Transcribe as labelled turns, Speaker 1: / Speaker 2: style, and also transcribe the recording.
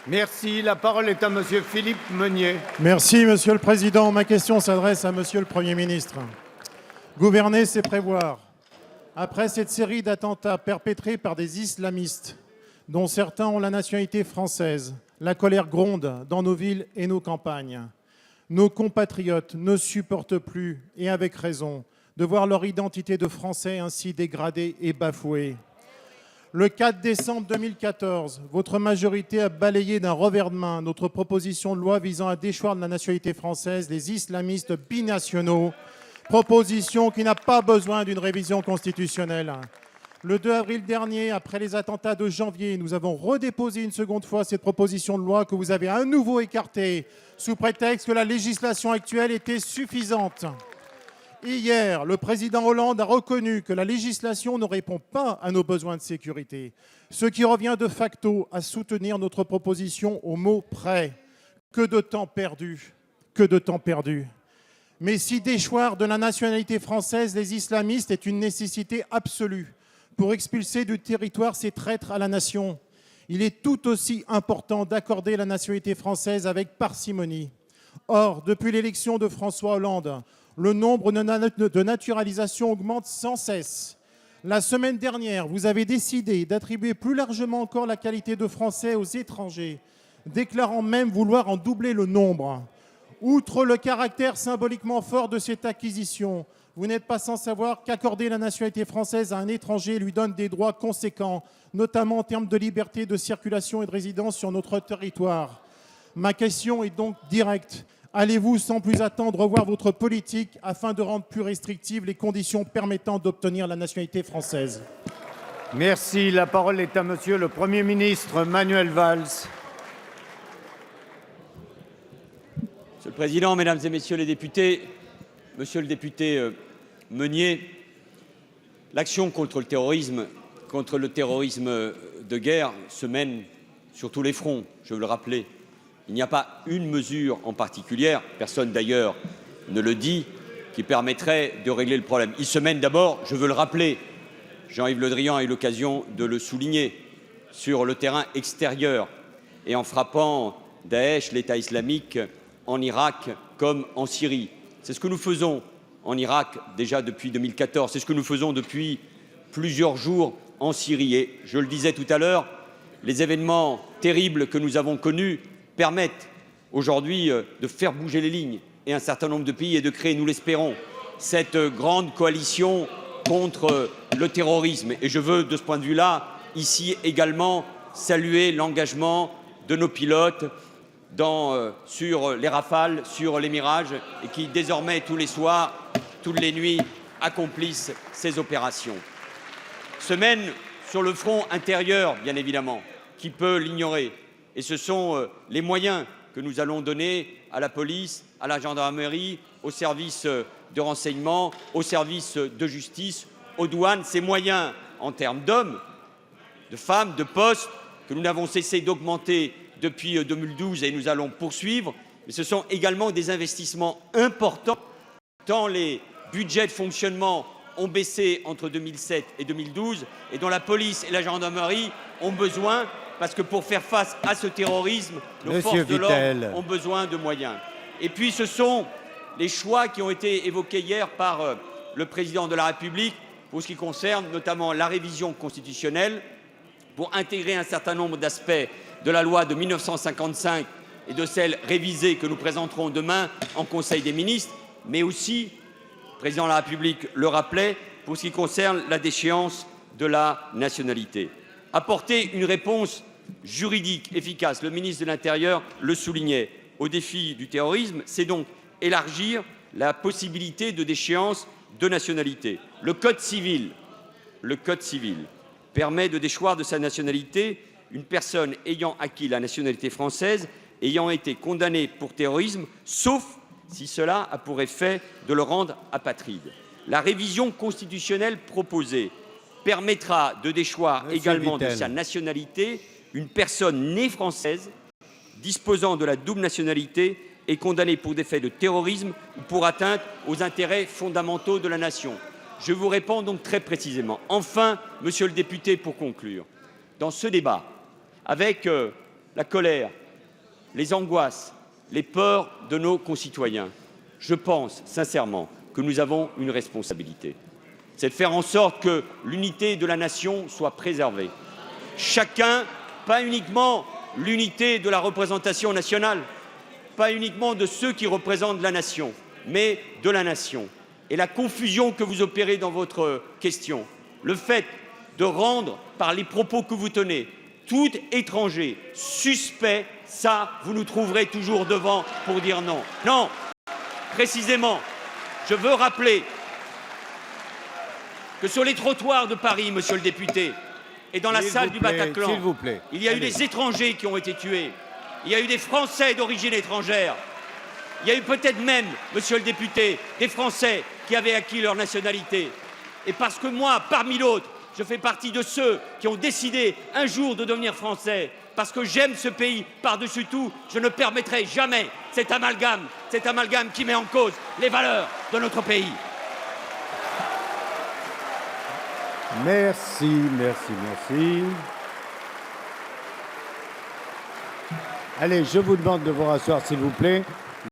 Speaker 1: Merci. La parole est à Monsieur Philippe Meunier.
Speaker 2: Merci, Monsieur le Président. Ma question s'adresse à Monsieur le Premier ministre. Gouverner, c'est prévoir. Après cette série d'attentats perpétrés par des islamistes, dont certains ont la nationalité française, la colère gronde dans nos villes et nos campagnes. Nos compatriotes ne supportent plus, et avec raison, de voir leur identité de Français ainsi dégradée et bafouée. Le 4 décembre 2014, votre majorité a balayé d'un revers de main notre proposition de loi visant à déchoir de la nationalité française les islamistes binationaux, proposition qui n'a pas besoin d'une révision constitutionnelle. Le 2 avril dernier, après les attentats de janvier, nous avons redéposé une seconde fois cette proposition de loi que vous avez à nouveau écartée, sous prétexte que la législation actuelle était suffisante. Hier, le président Hollande a reconnu que la législation ne répond pas à nos besoins de sécurité, ce qui revient de facto à soutenir notre proposition au mot près. Que de temps perdu, que de temps perdu. Mais si déchoir de la nationalité française les islamistes est une nécessité absolue pour expulser du territoire ces traîtres à la nation, il est tout aussi important d'accorder la nationalité française avec parcimonie. Or, depuis l'élection de François Hollande, le nombre de naturalisations augmente sans cesse. La semaine dernière, vous avez décidé d'attribuer plus largement encore la qualité de Français aux étrangers, déclarant même vouloir en doubler le nombre. Outre le caractère symboliquement fort de cette acquisition, vous n'êtes pas sans savoir qu'accorder la nationalité française à un étranger lui donne des droits conséquents, notamment en termes de liberté de circulation et de résidence sur notre territoire. Ma question est donc directe. Allez-vous sans plus attendre revoir votre politique afin de rendre plus restrictives les conditions permettant d'obtenir la nationalité française?
Speaker 1: Merci. La parole est à Monsieur le Premier ministre Manuel Valls.
Speaker 3: Monsieur le Président, Mesdames et Messieurs les députés, Monsieur le député Meunier, l'action contre le terrorisme de guerre se mène sur tous les fronts, je veux le rappeler. Il n'y a pas une mesure en particulier, personne d'ailleurs ne le dit, qui permettrait de régler le problème. Il se mène d'abord, je veux le rappeler, Jean-Yves Le Drian a eu l'occasion de le souligner, sur le terrain extérieur et en frappant Daesh, l'État islamique, en Irak comme en Syrie. C'est ce que nous faisons en Irak déjà depuis 2014, c'est ce que nous faisons depuis plusieurs jours en Syrie. Et je le disais tout à l'heure, les événements terribles que nous avons connus permettent aujourd'hui de faire bouger les lignes et un certain nombre de pays et de créer, nous l'espérons, cette grande coalition contre le terrorisme. Et je veux, de ce point de vue-là, ici également saluer l'engagement de nos pilotes sur les Rafales, sur les Mirages, et qui désormais tous les soirs, toutes les nuits, accomplissent ces opérations. Semaine sur le front intérieur, bien évidemment, qui peut l'ignorer. Et ce sont les moyens que nous allons donner à la police, à la gendarmerie, aux services de renseignement, aux services de justice, aux douanes. Ces moyens en termes d'hommes, de femmes, de postes, que nous n'avons cessé d'augmenter depuis 2012 et nous allons poursuivre. Mais ce sont également des investissements importants, tant les budgets de fonctionnement ont baissé entre 2007 et 2012 et dont la police et la gendarmerie ont besoin. Parce que pour faire face à ce terrorisme, nos forces de l'ordre ont besoin de moyens. Et puis ce sont les choix qui ont été évoqués hier par le Président de la République pour ce qui concerne notamment la révision constitutionnelle, pour intégrer un certain nombre d'aspects de la loi de 1955 et de celle révisée que nous présenterons demain en Conseil des ministres, mais aussi, le Président de la République le rappelait, pour ce qui concerne la déchéance de la nationalité. Apporter une réponse juridique efficace, le ministre de l'Intérieur le soulignait, au défi du terrorisme, c'est donc élargir la possibilité de déchéance de nationalité. Le Code civil permet de déchoir de sa nationalité une personne ayant acquis la nationalité française, ayant été condamnée pour terrorisme, sauf si cela a pour effet de le rendre apatride. La révision constitutionnelle proposée permettra de déchoir également de sa nationalité une personne née française, disposant de la double nationalité et condamnée pour des faits de terrorisme ou pour atteinte aux intérêts fondamentaux de la nation. Je vous réponds donc très précisément. Enfin, monsieur le député, pour conclure, dans ce débat, avec la colère, les angoisses, les peurs de nos concitoyens, je pense sincèrement que nous avons une responsabilité. C'est de faire en sorte que l'unité de la nation soit préservée. Chacun, pas uniquement l'unité de la représentation nationale, pas uniquement de ceux qui représentent la nation, mais de la nation. Et la confusion que vous opérez dans votre question, le fait de rendre, par les propos que vous tenez, tout étranger suspect, ça, vous nous trouverez toujours devant pour dire non. Non, précisément, je veux rappeler que sur les trottoirs de Paris, monsieur le député, et dans la salle du Bataclan, il y a eu des étrangers qui ont été tués. Il y a eu des Français d'origine étrangère. Il y a eu peut-être même, monsieur le député, des Français qui avaient acquis leur nationalité. Et parce que moi, parmi d'autres, je fais partie de ceux qui ont décidé un jour de devenir français, parce que j'aime ce pays par-dessus tout, je ne permettrai jamais cet amalgame qui met en cause les valeurs de notre pays.
Speaker 1: Merci, merci, merci. Allez, je vous demande de vous rasseoir, s'il vous plaît.